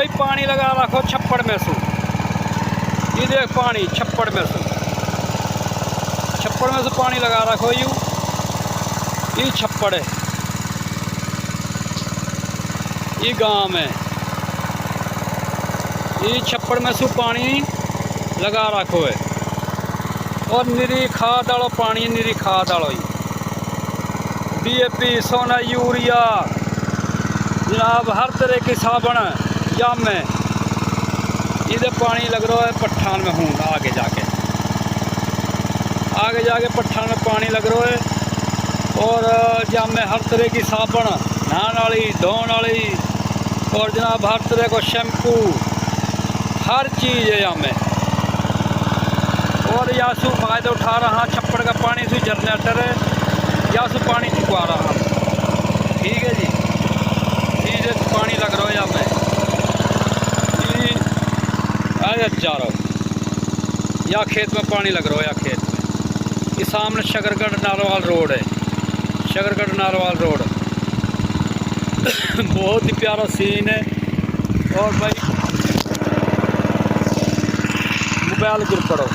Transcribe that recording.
भाई पानी लगा रखो छप्पड़ में से। ये देख पानी छप्पड़ में से, छप्पड़ में से पानी लगा रखो। ये छप्पड़ है, ये गांव है। ये छप्पड़ में से पानी लगा रखो है और निरी खाद वालो पानी, निरी खाद वालो DAP, सोना, यूरिया जनाब, हर तरह की साबन या में इधर पानी लग रहा है। पठान में हूँ आगे जाके पठान में पानी लग रहा है। और या में हर तरह की साबन, नहाने वाली, धोने वाली, और जनाब हर तरह को शैम्पू, हर चीज़ है यहाँ में। और यासू फ़ायदा उठा रहा छप्पड़ का पानी से, जनरेटर है यासू पानी चुका रहा। ठीक है जी, ये पानी लग रहा है यहाँ में। ये जा रहा हो या खेत में पानी लग रहा है, या खेत में। ये सामने शकरगढ़ नारवाल रोड है, शकरगढ़ नारवाल रोड। बहुत ही प्यारा सीन है। और भाई मोबाइल गिर पड़ो।